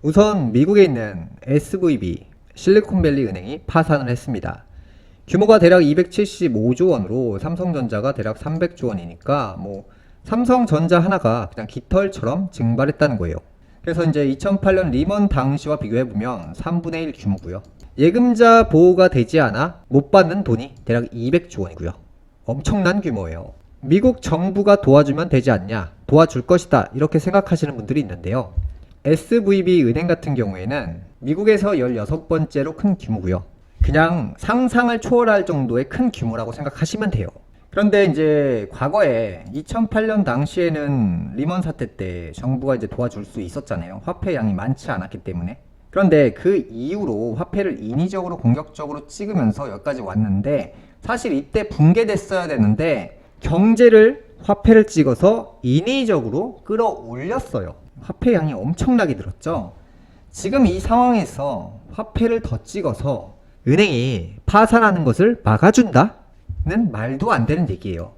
우선 미국에 있는 SVB 실리콘밸리 은행이 파산을 했습니다. 규모가 대략 275조 원으로 삼성전자가 대략 300조 원이니까 삼성전자 하나가 그냥 깃털처럼 증발했다는 거예요. 그래서 이제 2008년 리먼 당시와 비교해보면 3분의 1 규모고요. 예금자 보호가 되지 않아 못 받는 돈이 대략 200조 원이고요. 엄청난 규모예요. 미국 정부가 도와주면 되지 않냐, 도와줄 것이다, 이렇게 생각하시는 분들이 있는데요. SVB 은행 같은 경우에는 미국에서 16번째로 큰 규모고요. 그냥 상상을 초월할 정도의 큰 규모라고 생각하시면 돼요. 그런데 이제 과거에 2008년 당시에는 리먼 사태 때 정부가 이제 도와줄 수 있었잖아요. 화폐 양이 많지 않았기 때문에. 그런데 그 이후로 화폐를 인위적으로 공격적으로 찍으면서 여기까지 왔는데, 사실 이때 붕괴됐어야 되는데 경제를 화폐를 찍어서 인위적으로 끌어올렸어요. 화폐 양이 엄청나게 늘었죠. 지금 이 상황에서 화폐를 더 찍어서 은행이 파산하는 것을 막아준다는 말도 안 되는 얘기예요.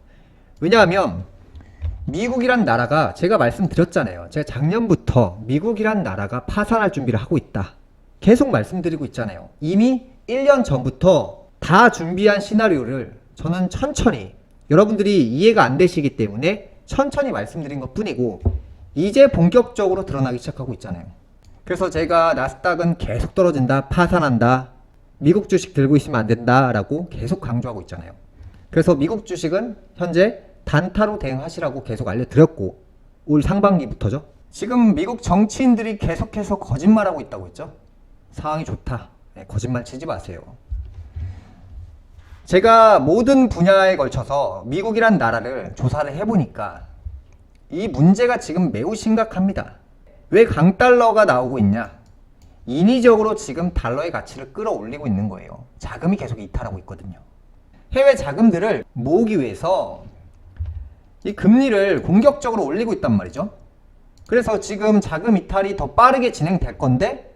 왜냐하면 미국이란 나라가, 제가 말씀드렸잖아요. 제가 작년부터 미국이란 나라가 파산할 준비를 하고 있다, 계속 말씀드리고 있잖아요. 이미 1년 전부터 다 준비한 시나리오를 저는 천천히, 여러분들이 이해가 안 되시기 때문에 천천히 말씀드린 것 뿐이고, 이제 본격적으로 드러나기 시작하고 있잖아요. 그래서 제가 나스닥은 계속 떨어진다, 파산한다, 미국 주식 들고 있으면 안 된다 라고 계속 강조하고 있잖아요. 그래서 미국 주식은 현재 단타로 대응하시라고 계속 알려드렸고, 올 상반기부터죠. 지금 미국 정치인들이 계속해서 거짓말하고 있다고 했죠. 상황이 좋다, 거짓말 치지 마세요. 제가 모든 분야에 걸쳐서 미국이란 나라를 조사를 해보니까 이 문제가 지금 매우 심각합니다. 왜 강달러가 나오고 있냐? 인위적으로 지금 달러의 가치를 끌어올리고 있는 거예요. 자금이 계속 이탈하고 있거든요. 해외 자금들을 모으기 위해서 이 금리를 공격적으로 올리고 있단 말이죠. 그래서 지금 자금 이탈이 더 빠르게 진행될 건데,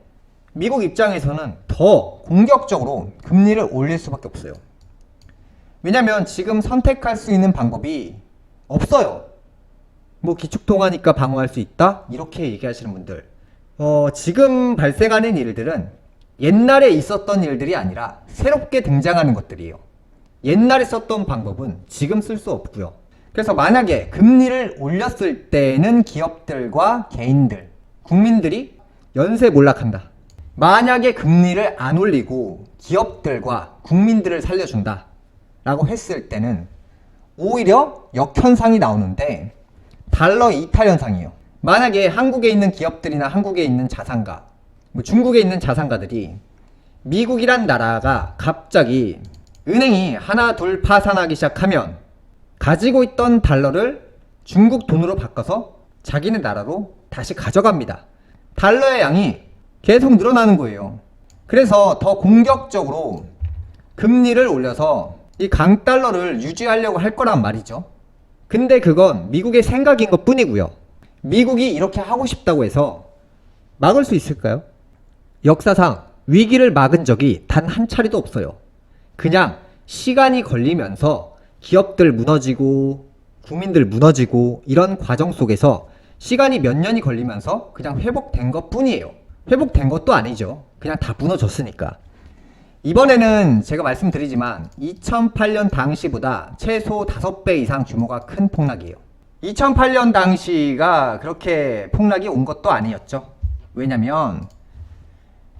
미국 입장에서는 더 공격적으로 금리를 올릴 수밖에 없어요. 왜냐면 지금 선택할 수 있는 방법이 없어요. 기축통화니까 방어할 수 있다, 이렇게 얘기하시는 분들, 지금 발생하는 일들은 옛날에 있었던 일들이 아니라 새롭게 등장하는 것들이에요. 옛날에 썼던 방법은 지금 쓸 수 없고요. 그래서 만약에 금리를 올렸을 때는 기업들과 개인들, 국민들이 연쇄 몰락한다. 만약에 금리를 안 올리고 기업들과 국민들을 살려준다 라고 했을 때는 오히려 역현상이 나오는데, 달러 이탈 현상이에요. 만약에 한국에 있는 기업들이나 한국에 있는 자산가, 중국에 있는 자산가들이 미국이란 나라가 갑자기 은행이 하나 둘 파산하기 시작하면 가지고 있던 달러를 중국 돈으로 바꿔서 자기네 나라로 다시 가져갑니다. 달러의 양이 계속 늘어나는 거예요. 그래서 더 공격적으로 금리를 올려서 이 강달러를 유지하려고 할 거란 말이죠. 근데 그건 미국의 생각인 것 뿐이고요. 미국이 이렇게 하고 싶다고 해서 막을 수 있을까요? 역사상 위기를 막은 적이 단 한 차례도 없어요. 그냥 시간이 걸리면서 기업들 무너지고 국민들 무너지고 이런 과정 속에서 시간이 몇 년이 걸리면서 그냥 회복된 것 뿐이에요. 회복된 것도 아니죠. 그냥 다 무너졌으니까. 이번에는 제가 말씀드리지만 2008년 당시보다 최소 5배 이상 규모가 큰 폭락이에요. 2008년 당시가 그렇게 폭락이 온 것도 아니었죠. 왜냐면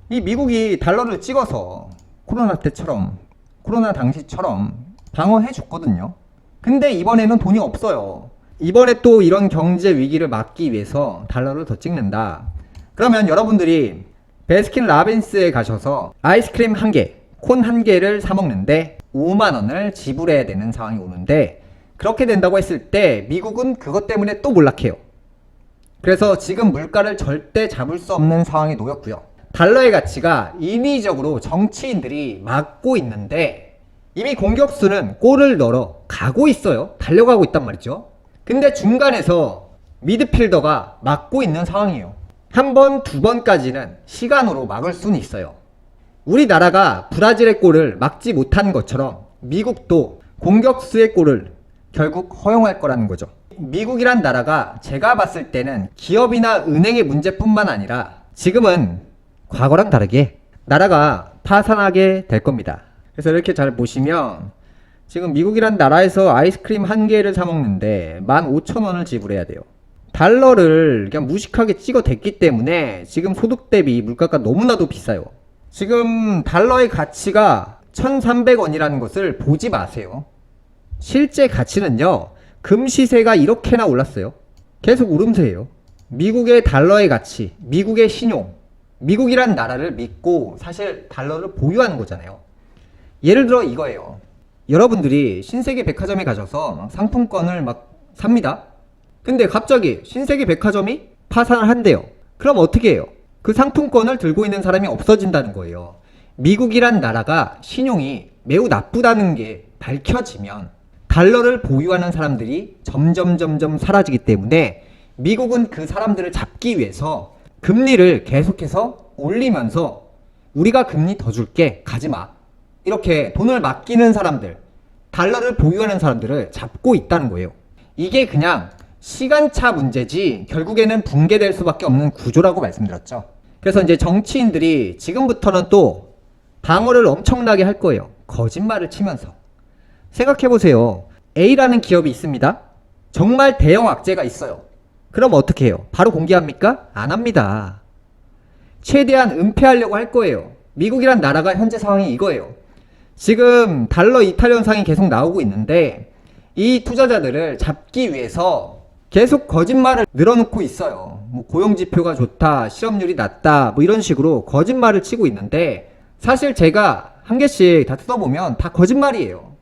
이 미국이 달러를 찍어서 코로나 때처럼, 코로나 당시처럼 방어해 줬거든요. 근데 이번에는 돈이 없어요. 이번에 또 이런 경제 위기를 막기 위해서 달러를 더 찍는다. 그러면 여러분들이 베스킨 라빈스에 가셔서 아이스크림 1개, 콘 1개를 사 먹는데 5만 원을 지불해야 되는 상황이 오는데, 그렇게 된다고 했을 때 미국은 그것 때문에 또 몰락해요. 그래서 지금 물가를 절대 잡을 수 없는 상황에 놓였고요. 달러의 가치가 인위적으로 정치인들이 막고 있는데 이미 공격수는 골을 넣으러 가고 있어요. 달려가고 있단 말이죠. 근데 중간에서 미드필더가 막고 있는 상황이에요. 한 번, 두 번까지는 시간으로 막을 수는 있어요. 우리나라가 브라질의 골을 막지 못한 것처럼 미국도 공격수의 골을 결국 허용할 거라는 거죠. 미국이란 나라가 제가 봤을 때는 기업이나 은행의 문제뿐만 아니라 지금은 과거랑 다르게 나라가 파산하게 될 겁니다. 그래서 이렇게 잘 보시면 지금 미국이란 나라에서 아이스크림 한 개를 사 먹는데 15,000원을 지불해야 돼요. 달러를 그냥 무식하게 찍어댔기 때문에 지금 소득 대비 물가가 너무나도 비싸요. 지금 달러의 가치가 1,300원이라는 것을 보지 마세요. 실제 가치는요, 금시세가 이렇게나 올랐어요. 계속 오름세예요. 미국의 달러의 가치, 미국의 신용, 미국이란 나라를 믿고 사실 달러를 보유하는 거잖아요. 예를 들어 이거예요. 여러분들이 신세계 백화점에 가셔서 상품권을 막 삽니다. 근데 갑자기 신세계 백화점이 파산을 한대요. 그럼 어떻게 해요? 그 상품권을 들고 있는 사람이 없어진다는 거예요. 미국이란 나라가 신용이 매우 나쁘다는 게 밝혀지면 달러를 보유하는 사람들이 점점 사라지기 때문에 미국은 그 사람들을 잡기 위해서 금리를 계속해서 올리면서 우리가 금리 더 줄게, 가지마, 이렇게 돈을 맡기는 사람들, 달러를 보유하는 사람들을 잡고 있다는 거예요. 이게 그냥 시간차 문제지 결국에는 붕괴될 수밖에 없는 구조라고 말씀드렸죠. 그래서 이제 정치인들이 지금부터는 또 방어를 엄청나게 할 거예요. 거짓말을 치면서. 생각해보세요. A라는 기업이 있습니다. 정말 대형 악재가 있어요. 그럼 어떻게 해요? 바로 공개합니까? 안 합니다. 최대한 은폐하려고 할 거예요. 미국이란 나라가 현재 상황이 이거예요. 지금 달러 이탈 현상이 계속 나오고 있는데 이 투자자들을 잡기 위해서 계속 거짓말을 늘어놓고 있어요. 뭐 고용지표가 좋다, 실업률이 낮다, 뭐 이런 식으로 거짓말을 치고 있는데 사실 제가 한 개씩 다 뜯어보면 다 거짓말이에요.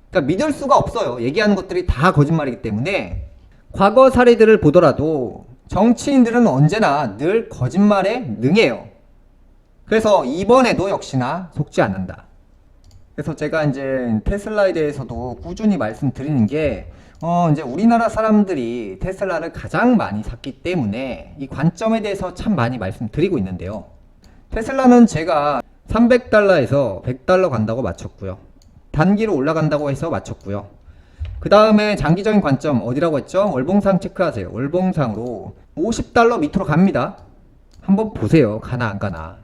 그러니까 믿을 수가 없어요. 얘기하는 것들이 다 거짓말이기 때문에. 과거 사례들을 보더라도 정치인들은 언제나 늘 거짓말에 능해요. 그래서 이번에도 역시나 속지 않는다. 그래서 제가 이제 테슬라에 대해서도 꾸준히 말씀드리는 게 이제 우리나라 사람들이 테슬라를 가장 많이 샀기 때문에 이 관점에 대해서 참 많이 말씀드리고 있는데요. 테슬라는 제가 300달러에서 100달러 간다고 맞췄고요. 단기로 올라간다고 해서 맞췄고요. 그 다음에 장기적인 관점 어디라고 했죠? 월봉상 체크하세요. 월봉상으로 50달러 밑으로 갑니다. 한번 보세요. 가나 안 가나.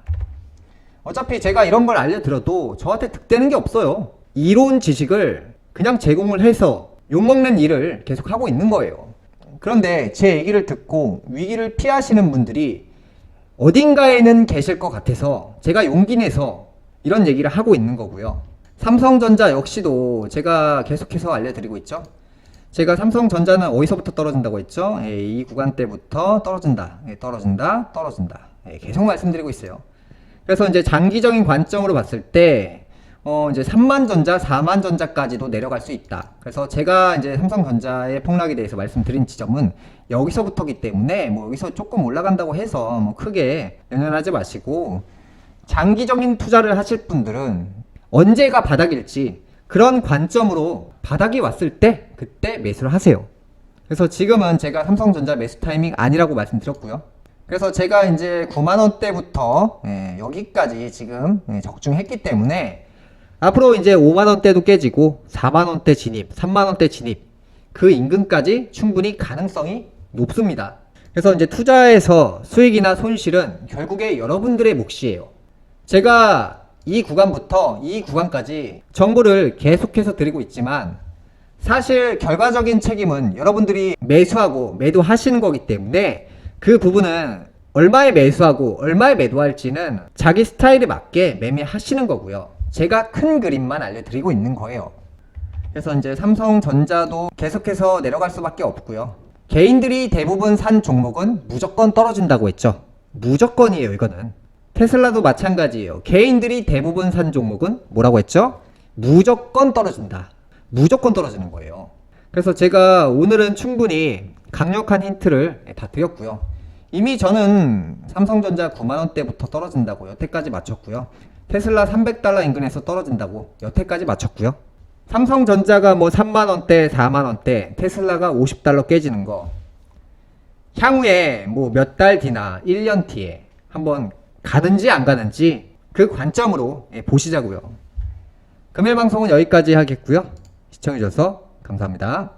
어차피 제가 이런 걸 알려드려도 저한테 득되는 게 없어요. 이론 지식을 그냥 제공을 해서 욕먹는 일을 계속 하고 있는 거예요. 그런데 제 얘기를 듣고 위기를 피하시는 분들이 어딘가에는 계실 것 같아서 제가 용기 내서 이런 얘기를 하고 있는 거고요. 삼성전자 역시도 제가 계속해서 알려드리고 있죠. 제가 삼성전자는 어디서부터 떨어진다고 했죠? 이 구간대부터 떨어진다, 떨어진다, 떨어진다, 계속 말씀드리고 있어요. 그래서 이제 장기적인 관점으로 봤을 때 이제 3만전자, 4만전자까지도 내려갈 수 있다. 그래서 제가 이제 삼성전자의 폭락에 대해서 말씀드린 지점은 여기서부터기 때문에 뭐 여기서 조금 올라간다고 해서 뭐 크게 연연하지 마시고, 장기적인 투자를 하실 분들은 언제가 바닥일지 그런 관점으로 바닥이 왔을 때 그때 매수를 하세요. 그래서 지금은 제가 삼성전자 매수 타이밍 아니라고 말씀드렸고요. 그래서 제가 이제 9만원대부터 여기까지 지금 적중했기 때문에 앞으로 이제 5만원대도 깨지고 4만원대 진입, 3만원대 진입, 그 인근까지 충분히 가능성이 높습니다. 그래서 이제 투자에서 수익이나 손실은 결국에 여러분들의 몫이에요. 제가 이 구간부터 이 구간까지 정보를 계속해서 드리고 있지만 사실 결과적인 책임은 여러분들이 매수하고 매도하시는 거기 때문에 그 부분은 얼마에 매수하고 얼마에 매도할지는 자기 스타일에 맞게 매매하시는 거고요. 제가 큰 그림만 알려드리고 있는 거예요. 그래서 이제 삼성전자도 계속해서 내려갈 수밖에 없고요. 개인들이 대부분 산 종목은 무조건 떨어진다고 했죠. 무조건이에요, 이거는. 테슬라도 마찬가지예요. 개인들이 대부분 산 종목은 뭐라고 했죠? 무조건 떨어진다. 무조건 떨어지는 거예요. 그래서 제가 오늘은 충분히 강력한 힌트를 다 드렸고요. 이미 저는 삼성전자 9만원대부터 떨어진다고 여태까지 맞췄고요. 테슬라 300달러 인근에서 떨어진다고 여태까지 맞췄고요. 삼성전자가 뭐 3만원대, 4만원대, 테슬라가 50달러 깨지는 거 향후에 뭐 몇 달 뒤나 1년 뒤에 한번 가든지 안 가든지 그 관점으로 보시자고요. 금일 방송은 여기까지 하겠고요. 시청해주셔서 감사합니다.